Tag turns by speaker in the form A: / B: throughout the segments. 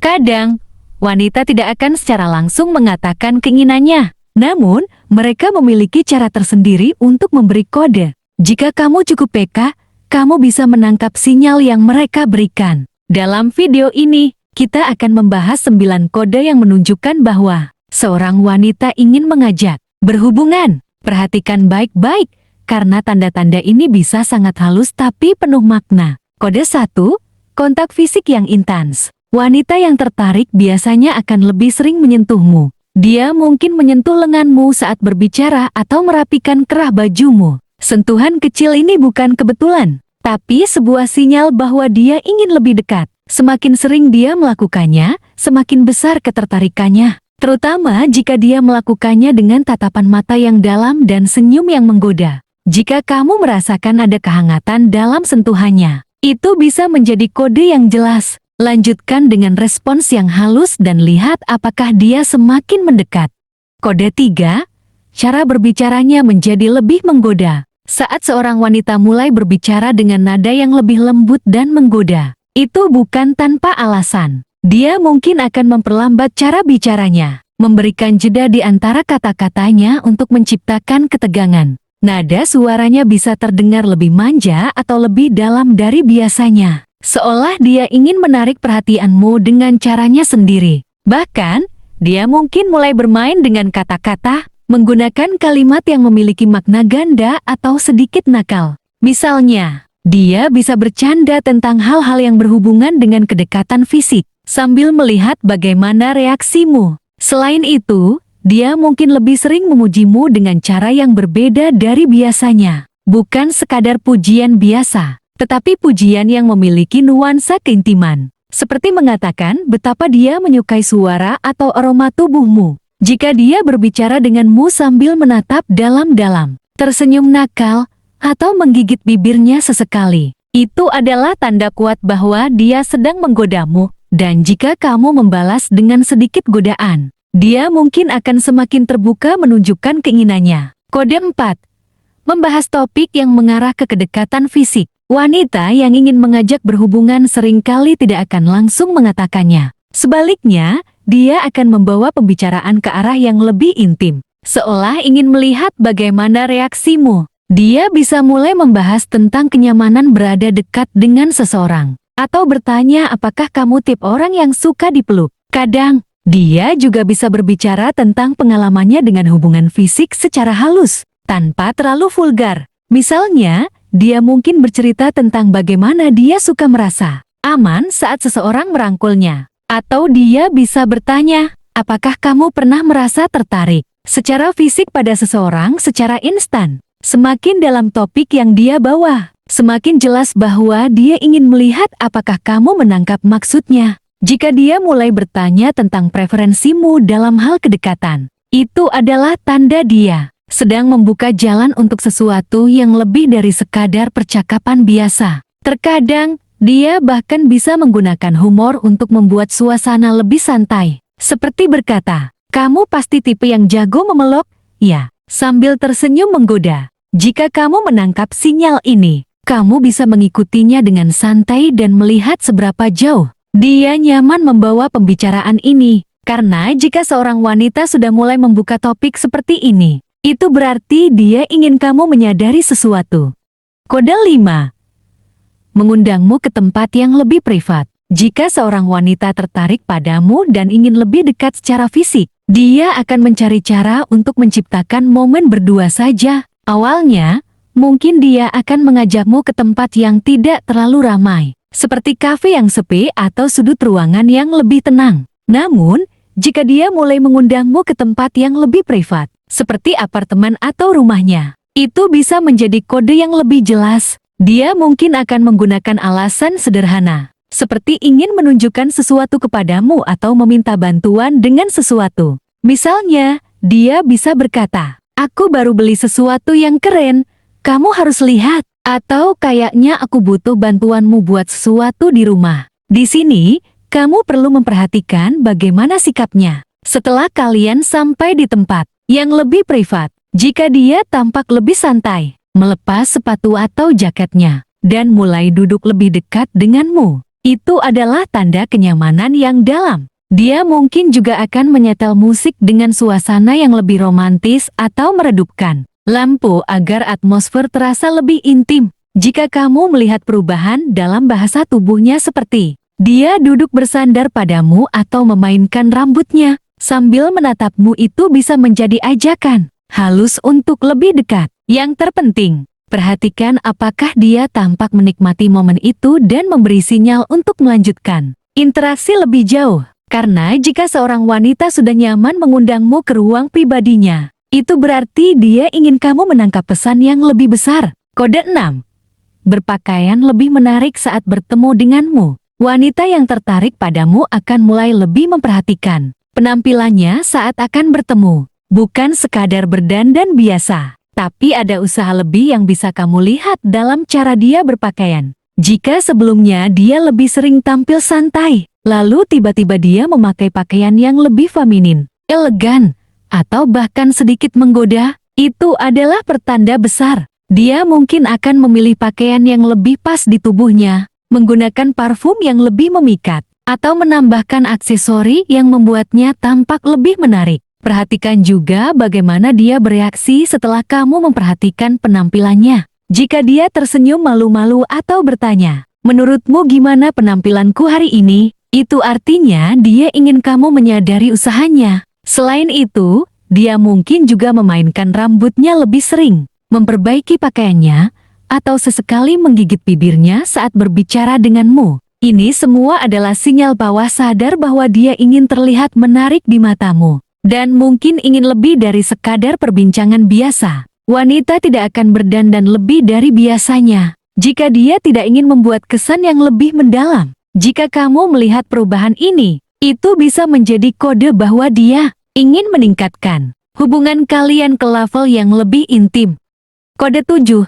A: Kadang, wanita tidak akan secara langsung mengatakan keinginannya. Namun, mereka memiliki cara tersendiri untuk memberi kode. Jika kamu cukup peka, kamu bisa menangkap sinyal yang mereka berikan. Dalam video ini, kita akan membahas 9 kode yang menunjukkan bahwa seorang wanita ingin mengajak berhubungan. Perhatikan baik-baik, karena tanda-tanda ini bisa sangat halus tapi penuh makna. Kode 1, kontak fisik yang intens. Wanita yang tertarik biasanya akan lebih sering menyentuhmu. Dia mungkin menyentuh lenganmu saat berbicara atau merapikan kerah bajumu. Sentuhan kecil ini bukan kebetulan, tapi sebuah sinyal bahwa dia ingin lebih dekat. Semakin sering dia melakukannya, semakin besar ketertarikannya. Terutama jika dia melakukannya dengan tatapan mata yang dalam dan senyum yang menggoda. Jika kamu merasakan ada kehangatan dalam sentuhannya, itu bisa menjadi kode yang jelas. Lanjutkan dengan respons yang halus dan lihat apakah dia semakin mendekat. Kode 3, cara berbicaranya menjadi lebih menggoda. Saat seorang wanita mulai berbicara dengan nada yang lebih lembut dan menggoda, itu bukan tanpa alasan. Dia mungkin akan memperlambat cara bicaranya, memberikan jeda di antara kata-katanya untuk menciptakan ketegangan. Nada suaranya bisa terdengar lebih manja atau lebih dalam dari biasanya, seolah dia ingin menarik perhatianmu dengan caranya sendiri. Bahkan, dia mungkin mulai bermain dengan kata-kata, menggunakan kalimat yang memiliki makna ganda atau sedikit nakal. Misalnya, dia bisa bercanda tentang hal-hal yang berhubungan dengan kedekatan fisik, sambil melihat bagaimana reaksimu. Selain itu, dia mungkin lebih sering memujimu dengan cara yang berbeda dari biasanya. Bukan sekadar pujian biasa, tetapi pujian yang memiliki nuansa keintiman. Seperti mengatakan betapa dia menyukai suara atau aroma tubuhmu. Jika dia berbicara denganmu sambil menatap dalam-dalam, tersenyum nakal, atau menggigit bibirnya sesekali, itu adalah tanda kuat bahwa dia sedang menggodamu. Dan jika kamu membalas dengan sedikit godaan, dia mungkin akan semakin terbuka menunjukkan keinginannya. Kode 4, membahas topik yang mengarah ke kedekatan fisik. Wanita yang ingin mengajak berhubungan seringkali tidak akan langsung mengatakannya. Sebaliknya, dia akan membawa pembicaraan ke arah yang lebih intim, seolah ingin melihat bagaimana reaksimu. Dia bisa mulai membahas tentang kenyamanan berada dekat dengan seseorang, atau bertanya apakah kamu tipe orang yang suka dipeluk. Kadang, dia juga bisa berbicara tentang pengalamannya dengan hubungan fisik secara halus, tanpa terlalu vulgar. Misalnya, dia mungkin bercerita tentang bagaimana dia suka merasa aman saat seseorang merangkulnya. Atau dia bisa bertanya, apakah kamu pernah merasa tertarik secara fisik pada seseorang secara instan? Semakin dalam topik yang dia bawa, semakin jelas bahwa dia ingin melihat apakah kamu menangkap maksudnya. Jika dia mulai bertanya tentang preferensimu dalam hal kedekatan, itu adalah tanda dia sedang membuka jalan untuk sesuatu yang lebih dari sekadar percakapan biasa. Terkadang, dia bahkan bisa menggunakan humor untuk membuat suasana lebih santai. Seperti berkata, kamu pasti tipe yang jago memeluk, ya, sambil tersenyum menggoda. Jika kamu menangkap sinyal ini, kamu bisa mengikutinya dengan santai dan melihat seberapa jauh dia nyaman membawa pembicaraan ini. Karena jika seorang wanita sudah mulai membuka topik seperti ini, itu berarti dia ingin kamu menyadari sesuatu. Kode 5, mengundangmu ke tempat yang lebih privat. Jika seorang wanita tertarik padamu dan ingin lebih dekat secara fisik, dia akan mencari cara untuk menciptakan momen berdua saja. Awalnya, mungkin dia akan mengajakmu ke tempat yang tidak terlalu ramai, seperti kafe yang sepi atau sudut ruangan yang lebih tenang. Namun, jika dia mulai mengundangmu ke tempat yang lebih privat, seperti apartemen atau rumahnya, itu bisa menjadi kode yang lebih jelas. Dia mungkin akan menggunakan alasan sederhana, seperti ingin menunjukkan sesuatu kepadamu atau meminta bantuan dengan sesuatu. Misalnya, dia bisa berkata, aku baru beli sesuatu yang keren, kamu harus lihat. Atau kayaknya aku butuh bantuanmu buat sesuatu di rumah. Di sini, kamu perlu memperhatikan bagaimana sikapnya. Setelah kalian sampai di tempat yang lebih privat, jika dia tampak lebih santai, melepas sepatu atau jaketnya, dan mulai duduk lebih dekat denganmu, Itu adalah tanda kenyamanan yang dalam. Dia mungkin juga akan menyetel musik dengan suasana yang lebih romantis atau meredupkan lampu agar atmosfer terasa lebih intim. Jika kamu melihat perubahan dalam bahasa tubuhnya seperti dia duduk bersandar padamu atau memainkan rambutnya sambil menatapmu, itu bisa menjadi ajakan halus untuk lebih dekat. Yang terpenting, perhatikan apakah dia tampak menikmati momen itu dan memberi sinyal untuk melanjutkan interaksi lebih jauh. Karena jika seorang wanita sudah nyaman mengundangmu ke ruang pribadinya, itu berarti dia ingin kamu menangkap pesan yang lebih besar. Kode 6. Berpakaian lebih menarik saat bertemu denganmu. Wanita yang tertarik padamu akan mulai lebih memperhatikan penampilannya saat akan bertemu. Bukan sekadar berdandan biasa, tapi ada usaha lebih yang bisa kamu lihat dalam cara dia berpakaian. Jika sebelumnya dia lebih sering tampil santai, lalu tiba-tiba dia memakai pakaian yang lebih feminin, elegan, atau bahkan sedikit menggoda, itu adalah pertanda besar. Dia mungkin akan memilih pakaian yang lebih pas di tubuhnya, menggunakan parfum yang lebih memikat, atau menambahkan aksesori yang membuatnya tampak lebih menarik. Perhatikan juga bagaimana dia bereaksi setelah kamu memperhatikan penampilannya. Jika dia tersenyum malu-malu atau bertanya, "Menurutmu gimana penampilanku hari ini?" Itu artinya dia ingin kamu menyadari usahanya. Selain itu, dia mungkin juga memainkan rambutnya lebih sering, memperbaiki pakaiannya, atau sesekali menggigit bibirnya saat berbicara denganmu. Ini semua adalah sinyal bawah sadar bahwa dia ingin terlihat menarik di matamu, dan mungkin ingin lebih dari sekadar perbincangan biasa. Wanita tidak akan berdandan lebih dari biasanya jika dia tidak ingin membuat kesan yang lebih mendalam. Jika kamu melihat perubahan ini, itu bisa menjadi kode bahwa dia ingin meningkatkan hubungan kalian ke level yang lebih intim. Kode 7.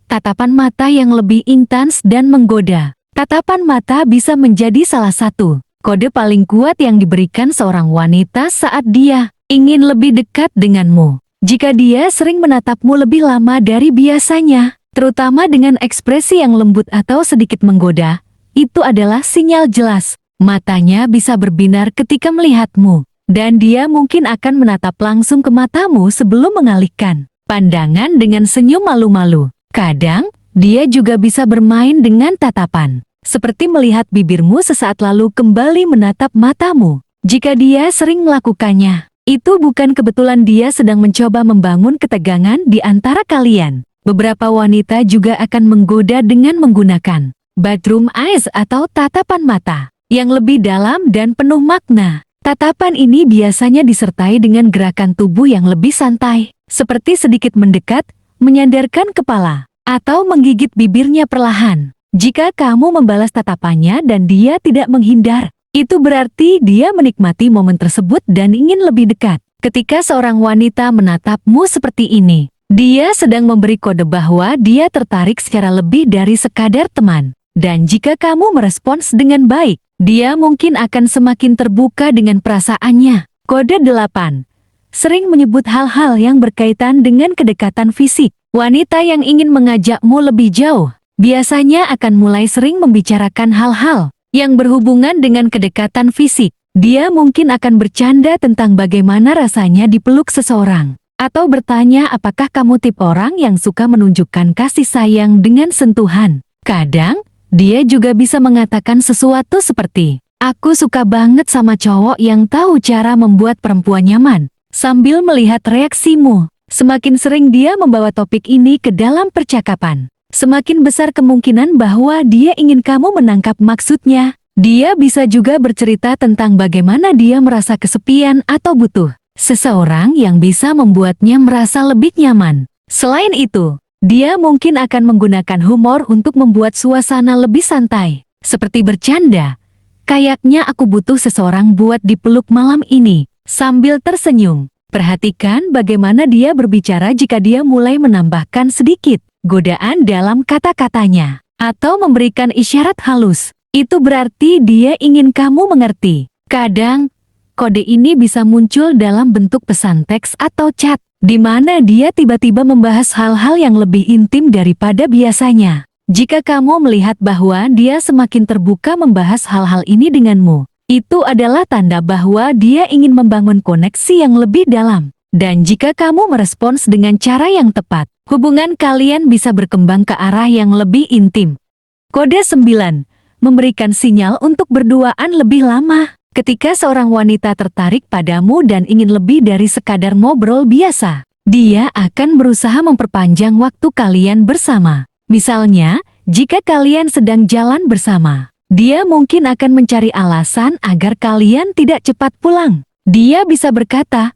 A: Tatapan mata yang lebih intens dan menggoda. Tatapan mata bisa menjadi salah satu kode paling kuat yang diberikan seorang wanita saat dia ingin lebih dekat denganmu. Jika dia sering menatapmu lebih lama dari biasanya, terutama dengan ekspresi yang lembut atau sedikit menggoda, itu adalah sinyal jelas. Matanya bisa berbinar ketika melihatmu, dan dia mungkin akan menatap langsung ke matamu sebelum mengalihkan pandangan dengan senyum malu-malu. Kadang, dia juga bisa bermain dengan tatapan, seperti melihat bibirmu sesaat lalu kembali menatap matamu. Jika dia sering melakukannya, itu bukan kebetulan dia sedang mencoba membangun ketegangan di antara kalian. Beberapa wanita juga akan menggoda dengan menggunakan bedroom eyes atau tatapan mata yang lebih dalam dan penuh makna. Tatapan ini biasanya disertai dengan gerakan tubuh yang lebih santai, seperti sedikit mendekat, menyandarkan kepala, atau menggigit bibirnya perlahan. Jika kamu membalas tatapannya dan dia tidak menghindar, itu berarti dia menikmati momen tersebut dan ingin lebih dekat. Ketika seorang wanita menatapmu seperti ini, dia sedang memberi kode bahwa dia tertarik secara lebih dari sekadar teman. Dan jika kamu merespons dengan baik, dia mungkin akan semakin terbuka dengan perasaannya. Kode 8. Sering menyebut hal-hal yang berkaitan dengan kedekatan fisik. Wanita yang ingin mengajakmu lebih jauh, biasanya akan mulai sering membicarakan hal-hal yang berhubungan dengan kedekatan fisik. Dia mungkin akan bercanda tentang bagaimana rasanya dipeluk seseorang, atau bertanya apakah kamu tipe orang yang suka menunjukkan kasih sayang dengan sentuhan. Kadang, dia juga bisa mengatakan sesuatu seperti, "Aku suka banget sama cowok yang tahu cara membuat perempuan nyaman," sambil melihat reaksimu. Semakin sering dia membawa topik ini ke dalam percakapan, semakin besar kemungkinan bahwa dia ingin kamu menangkap maksudnya. Dia bisa juga bercerita tentang bagaimana dia merasa kesepian atau butuh seseorang yang bisa membuatnya merasa lebih nyaman. Selain itu, dia mungkin akan menggunakan humor untuk membuat suasana lebih santai, seperti bercanda, "Kayaknya aku butuh seseorang buat dipeluk malam ini," sambil tersenyum. Perhatikan bagaimana dia berbicara jika dia mulai menambahkan sedikit godaan dalam kata-katanya, atau memberikan isyarat halus. Itu berarti dia ingin kamu mengerti. Kadang, kode ini bisa muncul dalam bentuk pesan teks atau chat, di mana dia tiba-tiba membahas hal-hal yang lebih intim daripada biasanya. Jika kamu melihat bahwa dia semakin terbuka membahas hal-hal ini denganmu, itu adalah tanda bahwa dia ingin membangun koneksi yang lebih dalam. Dan jika kamu merespons dengan cara yang tepat, hubungan kalian bisa berkembang ke arah yang lebih intim. Kode 9. Memberikan sinyal untuk berduaan lebih lama. Ketika seorang wanita tertarik padamu dan ingin lebih dari sekadar ngobrol biasa, dia akan berusaha memperpanjang waktu kalian bersama. Misalnya, jika kalian sedang jalan bersama, dia mungkin akan mencari alasan agar kalian tidak cepat pulang. Dia bisa berkata,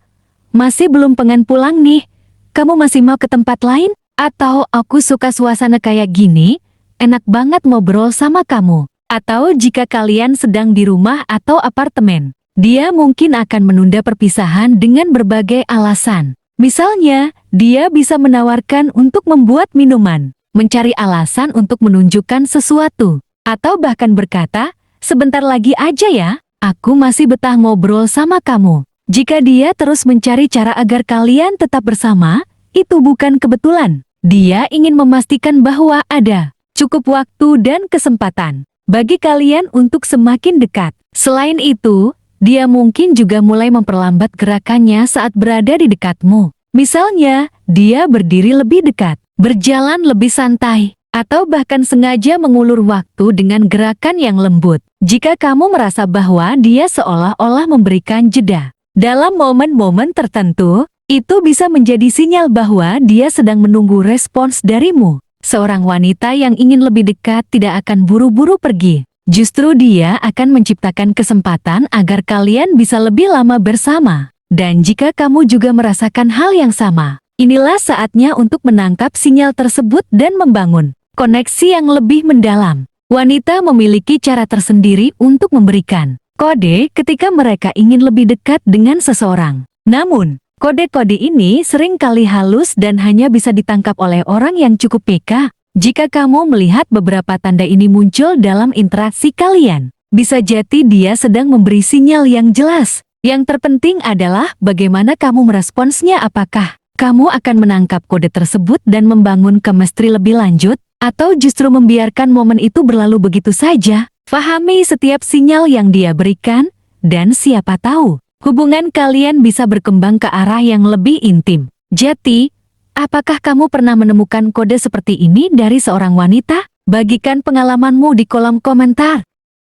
A: "Masih belum pengen pulang nih, kamu masih mau ke tempat lain?" Atau, "Aku suka suasana kayak gini, enak banget ngobrol sama kamu." Atau jika kalian sedang di rumah atau apartemen, dia mungkin akan menunda perpisahan dengan berbagai alasan. Misalnya, dia bisa menawarkan untuk membuat minuman, mencari alasan untuk menunjukkan sesuatu, atau bahkan berkata, "Sebentar lagi aja ya, aku masih betah ngobrol sama kamu." Jika dia terus mencari cara agar kalian tetap bersama, itu bukan kebetulan. Dia ingin memastikan bahwa ada cukup waktu dan kesempatan bagi kalian untuk semakin dekat. Selain itu, dia mungkin juga mulai memperlambat gerakannya saat berada di dekatmu. Misalnya, dia berdiri lebih dekat, berjalan lebih santai, atau bahkan sengaja mengulur waktu dengan gerakan yang lembut. Jika kamu merasa bahwa dia seolah-olah memberikan jeda dalam momen-momen tertentu, itu bisa menjadi sinyal bahwa dia sedang menunggu respons darimu. Seorang wanita yang ingin lebih dekat tidak akan buru-buru pergi. Justru dia akan menciptakan kesempatan agar kalian bisa lebih lama bersama. Dan jika kamu juga merasakan hal yang sama, inilah saatnya untuk menangkap sinyal tersebut dan membangun koneksi yang lebih mendalam. Wanita memiliki cara tersendiri untuk memberikan kode ketika mereka ingin lebih dekat dengan seseorang. Namun, kode-kode ini sering kali halus dan hanya bisa ditangkap oleh orang yang cukup peka. Jika kamu melihat beberapa tanda ini muncul dalam interaksi kalian, bisa jadi dia sedang memberi sinyal yang jelas. Yang terpenting adalah bagaimana kamu meresponsnya. Apakah kamu akan menangkap kode tersebut dan membangun chemistry lebih lanjut, atau justru membiarkan momen itu berlalu begitu saja? Fahami setiap sinyal yang dia berikan, dan siapa tahu, hubungan kalian bisa berkembang ke arah yang lebih intim. Jadi, apakah kamu pernah menemukan kode seperti ini dari seorang wanita? Bagikan pengalamanmu di kolom komentar.